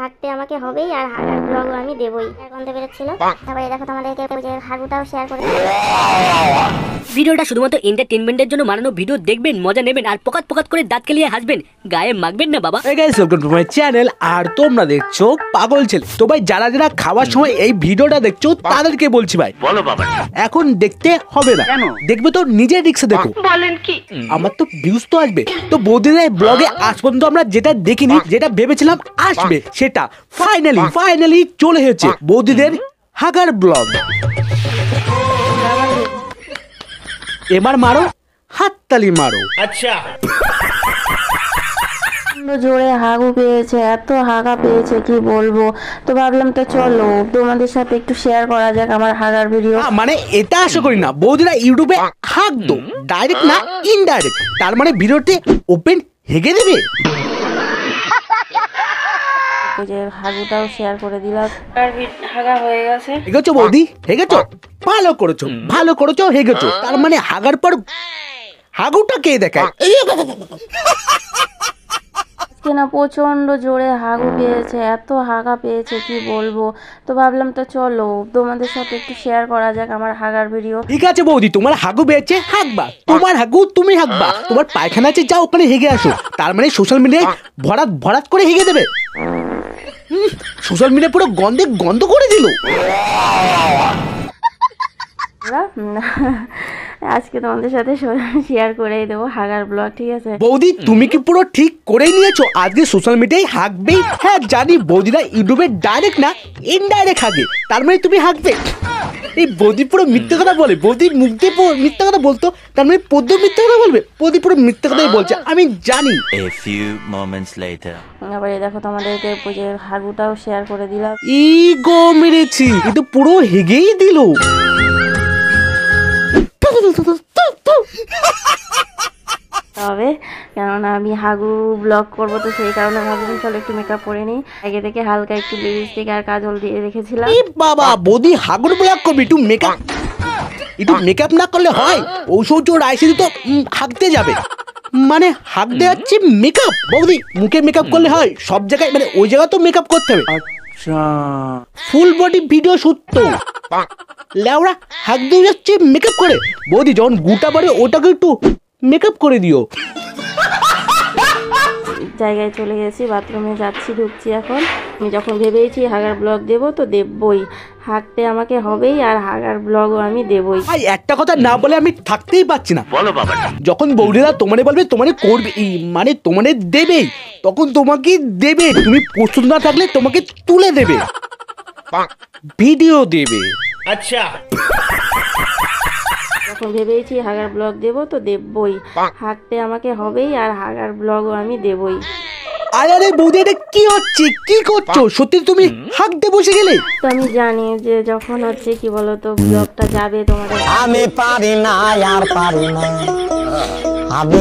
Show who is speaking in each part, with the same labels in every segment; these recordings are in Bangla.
Speaker 1: হাঁটতে আমাকে হবেই আর হাগার ব্লগ আমি দেবই। গন্ধে বেরোচ্ছিল। তারপরে দেখো তোমাদেরকে হাগুটাও শেয়ার করে।
Speaker 2: ভিডিওটা শুধুমাত্র এন্টারটেইনমেন্টের জন্য বানানো ভিডিও, দেখবেন মজা নেবেন আর পকাত পকাত করে দাঁত কেলিয়ে হাসবেন, গায়ে মাখবেন না বাবা।
Speaker 3: এই guys, welcome to my channel. আর তোমরা দেখছো পাগল ছেলে। তো ভাই যারা যারা খাওয়ার সময় এই ভিডিওটা দেখছো তাদেরকে বলছি ভাই, বলো বাবা, এখন দেখতে হবে না, দেখবে তো নিজের রিস্কে দেখো। বলেন কি, আমার তো ভিউজ তো আসবে। তো বৌদিদের ব্লগে আজ পর্যন্ত আমরা যেটা দেখিনি, যেটা ভেবেছিলাম আসবে, সেটা ফাইনালি চলে এসেছে বৌদিদের হাগার ব্লগ। এবার মারো, হাততালি মারো।
Speaker 4: আচ্ছা,
Speaker 5: জোরে হাগু পেয়েছে, এত হাগা পেয়েছে কি বলবো। তো ভাবলাম তো চলো তোমাদের সাথে একটু শেয়ার করা যাক আমার হাগার ভিডিও।
Speaker 3: মানে এটা আশা করি না বৌদিরা ইউটিউবে হাগ দো, ডাইরেক্ট না ইনডাইরেক্ট, তার মানে ভিডিওতে ওপেন হেগে দেবে।
Speaker 5: হাগুটাও শেয়ার করে দিলাম, হাগা হয়ে গেছে।
Speaker 3: হেগেছো বৌদি, হেগেছো, ভালো করেছো হেগেছো। তার মানে হাগার পর হাগুটা কে দেখায়?
Speaker 5: না প্রচন্ড জোরে হাগু পেয়েছে, এত হাগা পেয়েছে কি বলবো। তো ভাবলাম তো চলো তোমাদের সাথে একটু শেয়ার করা যাক আমার হাগার ভিডিও।
Speaker 3: ঠিক আছে বৌদি, তোমার হাগু পেয়েছে, হাগবা। তোমার হাগু তুমি হাগবা। তোমার পায়খানা আছে, যাও ওখানে হেগে আসো। তার মানে সোশ্যাল মিডিয়ায় ভরাত করে হেগে দেবে। সোশ্যাল মিডিয়া পুরো গন্ধ করে দিল।
Speaker 5: আজকে তোমাদের সাথে শেয়ার করেই দেবো হাগার ব্লগ, ঠিক আছে
Speaker 3: বৌদি? তুমি কি পুরো ঠিক করেই নিয়েছো? আজকে সোশ্যাল মিডিয়ায় হাগবেই। হ্যাঁ জানি বৌদিরা ইউটিউবে ডাইরেক্ট না ইনডাইরেক্ট হাগে, তার মানে তুমি হাগবে। এই বৌদি পুরো মিথ্যে কথা বলে। বৌদি মুখ দিয়ে মিথ্যে কথা বলতো, তার মানে পদ্ম মিথ্যে কথা বলবে? বৌদি পুরো মিথ্যে কথাই বলছে, আমি জানি।
Speaker 5: এবারে দেখো তোমাদেরকে হাগুটাও শেয়ার করে দিলাম।
Speaker 3: গো মেরেছি, কিন্তু পুরো হেগেই দিল।
Speaker 5: তবে কেননা আমি হাগু ব্লগ করবো, তো সেই কারণে ভাবলাম চলো একটু মেকআপ করে নিই। আগে থেকে হালকা একটু লিপস্টিক আর কাজল দিয়ে রেখেছিলাম।
Speaker 3: বাবা বৌদি হাগুর ব্লগ করবি, একটু মেকআপ না করলে হয়? ঔষধ আইসি তো হাগতে যাবে, মানে হাগতে যাচ্ছে মেকআপ। বৌদি মুখে মেকআপ করলে হয়? সব জায়গায় মানে ওই জায়গা তো মেকআপ করতে হবে। ফুল বডি ভিডিও শুট তো লেওড়া হাগ দিয়ে যাচ্ছে মেকআপ করে। বৌদি যখন গুটা বাড়ে ওটাকে একটু মেকআপ করে দিও।
Speaker 5: জায়গায় চলে গেছি, বাথরুমে যাচ্ছি, ঢুকছি এখন। আমি যখন ভেবেছি হাগার ব্লগ দেবো তো দেবই, হাঁটতে আমাকে হবেই আর হাগার ব্লগও আমি দেবই।
Speaker 3: ভাই একটা কথা না বলে আমি থাকতেই পারছি না। বলো বাবা, যখন বৌদিরা তোমারে বলবে তোমারে করবে, মানে তোমারে দেবে, তখন তোমাকে দেবে। তুমি প্রস্তুত না থাকলে তোমাকে তুলে দেবে, ভিডিও দেবে।
Speaker 4: আচ্ছা,
Speaker 5: যখন ভেবেছি হাগার ব্লগ দেবো তো দেবই, হাঁটতে আমাকে হবেই আর হাগার ব্লগও আমি দেবই।
Speaker 3: আরে বৌদি এটা কি হচ্ছে, কি করছো? সত্যি তুমি হাঁকতে বসে গেলে?
Speaker 5: তো আমি জানি যে যখন হচ্ছে কি বলতো ব্লগটা যাবে তোমাদের,
Speaker 6: আমি পারি না আর পারি না, আমি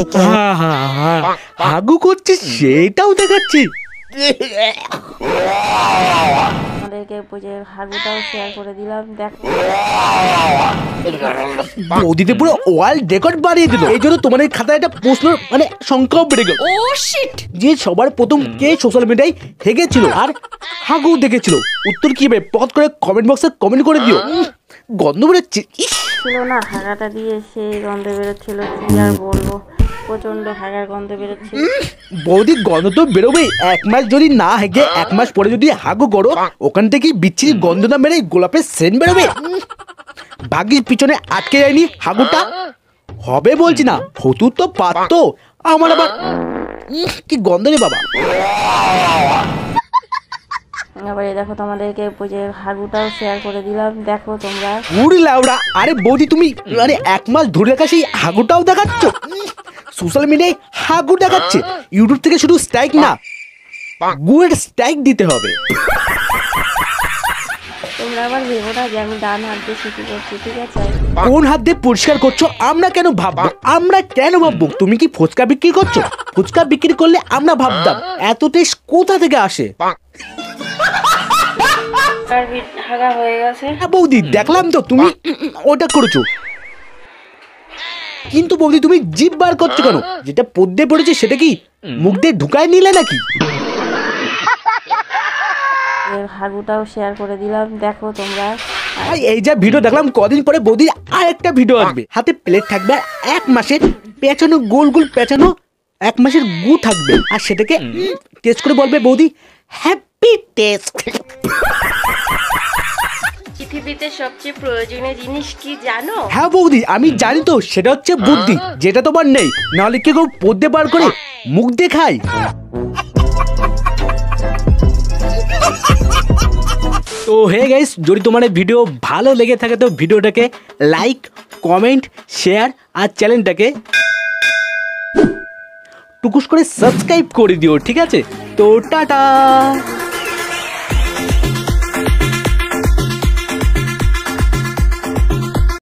Speaker 3: হাগু করছি সেটাও দেখাচ্ছি।
Speaker 5: আমাদেরকে হাগুটাও শেয়ার করে দিলাম। দেখো
Speaker 3: বৌদিতে পুরো ওয়ার্ল্ড রেকর্ড বাড়িয়ে দিল। এই জন্য তোমাদের খাতায় একটা প্রশ্ন মানে সংখ্যাও বেড়ে গেল। ও শিট, যে সবার প্রথম কে সোশ্যাল মিডিয়ায় হেগেছিল আর হাগু দেখেছিল, উত্তর কি হবে পকেট করে কমেন্ট বক্সে কমেন্ট করে দিও। গন্ধ বেরোচ্ছে
Speaker 5: ছিল না, হাগাটা দিয়ে সেই গন্ধ বেরোচ্ছিল, কি আর বলবো, প্রচন্ড হাগার গন্ধ বেরোচ্ছে।
Speaker 3: বৌদি গন্ধ তো বেরোবেই। এক মাস যদি না হেগে এক মাস পরে যদি হাগু করো, ওখান থেকে বিচ্ছিরি গন্ধ না বেরোয় গোলাপের সেন্ট বেরোবে। ভাগ্যিস পিছনে আটকে যায়নি হাগুটা, হবে বলছি না, হতু তো পারতো। আমার আবার কি গন্ধ রে বাবা।
Speaker 5: এবারে দেখো তোমাদেরকে হাগুটাও শেয়ার করে দিলাম, দেখো তোমরা।
Speaker 3: উড়ি লাউড়া, আরে বৌদি তুমি মানে এক মাস ধরে রাখা সেই হাগুটাও দেখাচ্ছ? সোশ্যাল মিডিয়ায় হাগু দেখাচ্ছে। ইউটিউব থেকে শুধু স্ট্রাইক না, গুড স্ট্রাইক দিতে হবে।
Speaker 5: তোমরা আবার ভেবো না যে আমি ডান হাত দিয়ে শুরু করছি, ঠিক আছে?
Speaker 3: কোন হাত দিয়ে পরিষ্কার করছো আমরা কেন ভাববো? তুমি কি ফুচকা বিক্রি করছো? ফুচকা বিক্রি করলে আমরা ভাবতাম। এত টেস্ট কোথা থেকে আসে?
Speaker 5: হাগা হয়ে গেছে।
Speaker 3: বৌদি দেখলাম তো তুমি ওটা করেছো, কিন্তু বৌদি তুমি জিভ বার করছো কেন? যেটা পদ্মে পড়েছে সেটা কি মুখ দিয়ে ঢুকায় নিলে নাকি?
Speaker 5: হাগুটাও শেয়ার করে দিলাম, দেখো তোমরা।
Speaker 3: ভাই এই যে ভিডিও দেখলাম, কদিন পরে বৌদির আরেকটা ভিডিও আসবে, হাতে প্লেট থাকবে আর 1 মাসের পেঁচানো গোল গোল পেঁচানো 1 মাসের গু থাকবে, আর সেটাকে টেস্ট করে বলবে বৌদি হ্যাপি টেস্ট।
Speaker 5: পৃথিবীতে সবচেয়ে প্রয়োজনীয় জিনিস কি জানো?
Speaker 3: হ্যাঁ বৌদি আমি জানি তো, সেটা হচ্ছে বুদ্ধি, যেটা তোমার নেই, নাহলে কেউ পদ্মে বার করে মুখ দেখায়। তো হে গাইস, যদি তোমার এই ভিডিও ভালো লেগে থাকে তো ভিডিওটাকে লাইক, কমেন্ট, শেয়ার আর চ্যানেলটাকে টুকুস করে সাবস্ক্রাইব করে দিও, ঠিক আছে? তো টাটা।